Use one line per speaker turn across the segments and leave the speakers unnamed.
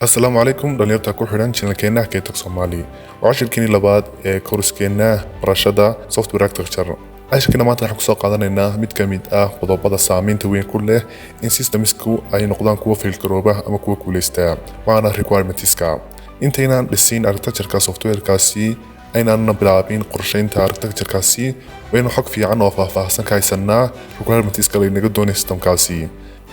السلام عليكم dhalinyarta ku xidhan channelkeena Kaytag Soomaali washirkani labaad ee koorskeena barashada software architecture ashkana maanta waxaan ku soo qaadanaynaa mid ka mid ah qodobada saameynta weyn ku leh in systemsku ay noqdaan kuwa fail garooba ama kuwa guuleysta waana requirementska intaynaan dhisin architecture softwarekaasi aynaan bilaabin qorsheynta architecture-kaasi waynu xog fiican oo faahfaahsan ka haysanaa requirementska laynaga doonay systemkaasi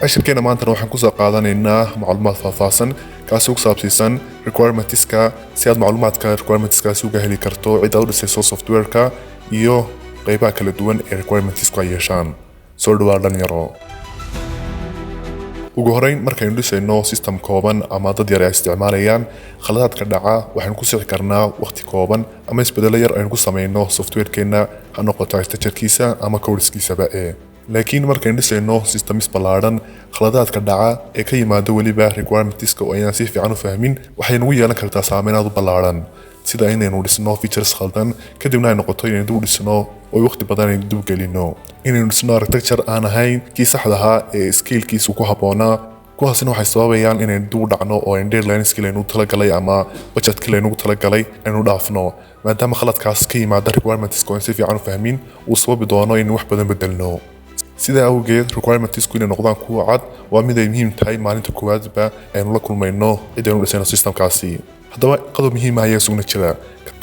ashirkeena maanta waxaan ku soo qaadanaynaa macluumaad faahfaahsan kaasoo ku saabsan requirementska si aad macluumaadka requirementskaasi uga heli karto cid aad u dhisayso softwareka iyo qaybaha kala duwan ee requirementsku ay yeeshaan soo dhawaad dhalinyaro ugu horeyn markaynu dhisayno system kooban ama dad yar ay isticmaalayaan khaladaadka dhaca waxaan ku sixi karnaa waqti kooban ama isbedelo yar aynu ku samayno softwarekeena ha noqoto architecture-kiisa ama codeskiisaba laakiin markaynu dhisayno systems ballaaran khaladaadka dhaca ee ka yimaada weliba requirementska oo ayaan si fiican u fahmin waxay nagu yeelan kartaa saameyn aad u ballaaran sida inaynu dhisno features khaldan kadibna ay noqoto inaynu dib u dhisno oo waqti badan aynu dib gelino inaynu dhisno architecture aan ahayn kii saxda ahaa ee scale-kiisu ku habboonaa kuwaasina waxay sababayaan inaynu dib u dhacno oo deadline-skii laynu talagalay ama budgetkii laynu talagalay aynu dhaafno maadaama khaladkaas ka yimaada requirementska oo aan si fiican u fahmin uu sababi doono inaynu wax badan bedelno sida awgeed requirementsku inay noqdaan kuwa cad waa mid ay muhiim tahay maalinta koowaadba aynu la kulmayno cid aynu dhisayno systemkaasi haddaba qodob muhiim ah ayaa sugna jira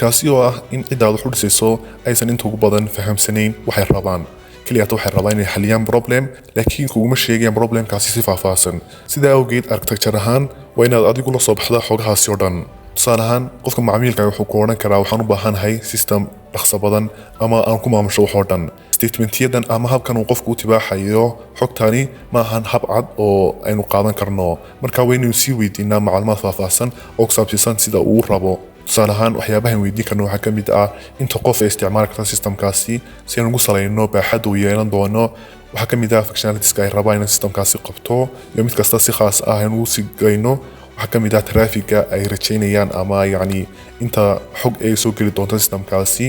kaasi oo ah in ciddaad wax u dhisayso aysan inta ugu badan fahamsanayn waxay rabaan keliyaata waxay rabaan inay xaliyaan problem laakiin kuguma sheegayaan problemkaasi si faahfaahsan sida awgeed architecture ahaan waa inaad adigu la soo baxda xogahaasi oo dhan tusaale ahaan qofka macmiilka wuxuu ku odhan karaa waxaan u baahanahay system dhaqso badan ama aan ku maamusho wax oo dhan statementyadan ama habkan uu qofku u tibaaxayo xogtani ma ahan hab cad oo aynu qaadan karno marka waynu sii weydiinaa macluumaad faahfaahsan oo ku saabsan sida uu rabo tusaale ahaan waxyaabahan weydiin karno waxaa ka mid ah inta qof ay isticmaali karta systemkaasi si aan ugu salayno baaxadda uu yeelan doono waxaa ka mid ah functionalitiska ay rabaan in systemkaasi qabto iyo mid kasta si khaas ah aynu u sigayno waxaa ka mid ah traffiga ay rajaynayaan ama yacni inta xog ay soo geli doonto systemkaasi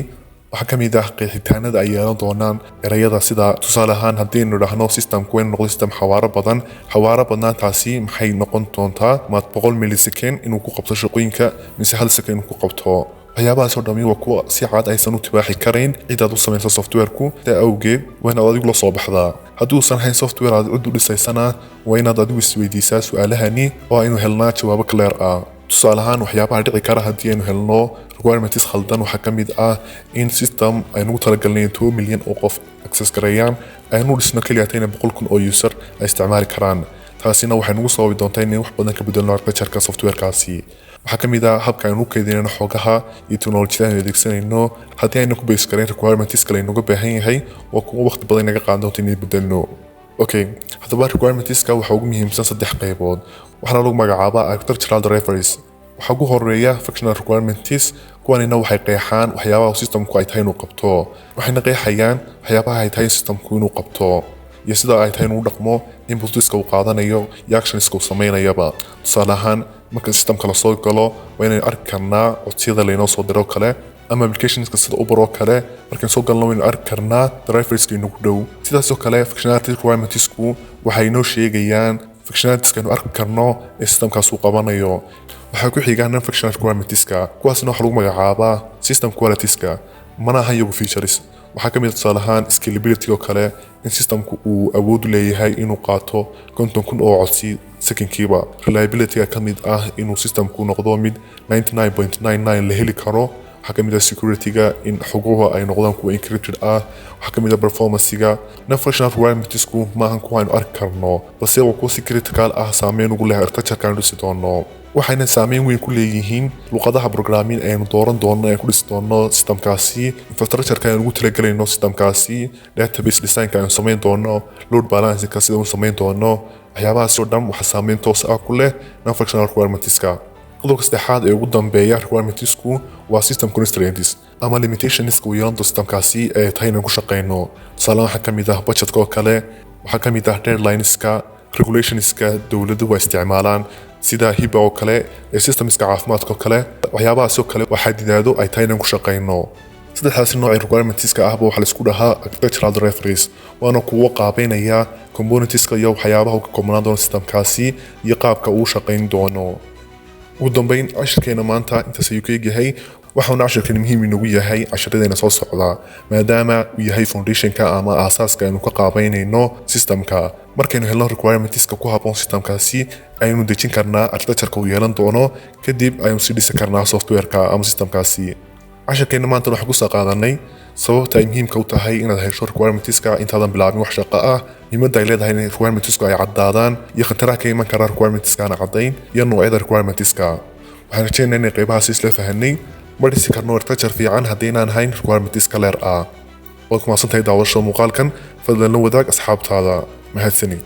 waxaa ka mid ah qeexitaanada ay yeelan doonaan erayada sida tusaale ahaan haddaynu idhaahno systemku waynu noqdo system xawaaro badnaantaasi maxay noqon doontaa maad 100 millisecond inuu ku qabto shaqooyinka mise 1 second inuu ku qabto waxyaabahaas oo dhammi waa kuwa si cad aysan u tibaaxi karayn cidaad u samayso softwareku taa awgeed waa inaad adigu la soo baxdaa hadduusan hayn software aad cid u dhisaysana waa inaad adigu isweydiisaa su-aalahani oo aynu helnaa jawaabo clear ah tusaale ahaan waxyaabaha dhici kara haddii aynu helno requirements khaldan waxaa ka mid ah in system aynu talagalnay 2 milyan oo qof access gareeyaan aynu dhisno kaliya 100,000 oo user ay isticmaali karaan taasina waxay nagu sababi doontaa in wax badan ka bedelno architecture softwarekaasi waxaa ka mid ah habka aynu u kaydinayno xogaha iyo teknolojiyada aynu adeegsanayno haddii aynu ku base gareyn requirements kale aynu uga baahan yahay waa kuwa waqti badan naga qaadan doonta inay bedelno okay haddaba requirementska waxaa ugu muhiimsan 3 qaybood waxaana lagu magacaabaa architectural drivers waxaa ugu horeeya functional requirements kuwanina waxay qeexaan waxyaabaha systemku ay tahay inuu qabto waxayna qeexayaan waxyaabaha ay tahay systemku inuu qabto iyo sida ay tahay inuu dhaqmo inputska uu qaadanayo iyo actionska uu sameynayaba tusaale ahaan marka systemka la soo galo waa inaynu arki karnaa codsiyada laynoo soo diro kale ama applicationska sida Uber oo kale markaan soo galno waynu arki karnaa driverska inuu ku dhow sidaas oo kale functionality requirementsku waxay inoo sheegayaan functionalitiska aynu arki karno ee systemkaas uu qabanayo waxaa ku xiga non-functional requirementska kuwaasna waxaa lagu magacaabaa system qualitiska mana aha iyagu features waxaa ka mid tusaale ahaan scalability oo kale in systemku uu awood u leeyahay inuu qaato 50,000 oo codsi secondkiiba reliability ka mid ah inuu systemku noqdo mid 99.99 la heli karo waxaa ka mid ah security-ga in xoguhu ay noqdaan kuwa encrypted ah waxaa ka mid ah performance-ga non-functional requirementsku ma ahan kuwa aynu arki karno balse waa kuwa si critical ah saameyn ugu leh architecture-ka aynu dhisi doono waxayna saameyn weyn ku leeyihiin luqadaha programming aynu dooran doono ee ku dhisi doono systemkaasi infrastructure-ka aynu ugu talagelayno systemkaasi database design-ka aynu samayn doono load balancing-ka sida aynu samayn doono waxyaabahaas oo dhan waxaa saameyn toos ah ku leh non-functional requirementska qodobka saddexaad ee ugu dambeeya requirementsku waa system constraints ama limitationska uu yeelan doono systemkaasi ee tahay inaan ku shaqayno tusaale waxaa ka mid ah budgetka oo kale waxaa ka mid ah deadlineska regulationska dowladdu waa isticmaalaan sida hiba oo kale ee systemska caafimaadka oo kale waxyaabahaas oo kale waa xadidaado ay tahay inaan ku shaqayno saddexdaas nooc ee requirementska ahba waxaa la isku dhahaa architectural drivers waana kuwa qaabeynaya componentska iyo waxyaabaha ka koobnaan doona systemkaasi iyo qaabka uu shaqayn doono ugu dambeyn cashirkeena maanta intaas ayuu ka egyahay waxaana cashirkan muhiim inoogu yahay casharadayna soo socdaa maadaama uu yahay foundationka ama aasaaska aynu ka qaabeynayno systemka markaynu helno requirementska ku habboon systemkaasi aynu dejin karnaa architectureka uu yeelan doono kadib aynu sii dhisi karnaa softwareka ama systemkaasi cashirkeena maanta waxaan kusoo qaadanay sababta ay muhiimka u tahay inaad hesho requirementska intaadan bilaabin wax shaqo ah muhiimadda ay leedahay in requirementsku ay caddaadaan iyo khataraha ka iman kara requirementska aan caddayn iyo noocyada requirementska waxaan rajeynayaa inay qaybahaasi isla fahanay ma dhisi karno architecture fiican haddaynaan hayn requirementska leer ah waad ku mahadsantahay daawashada muuqaalkan fadlan la wadaag asxaabtaada mahadsanid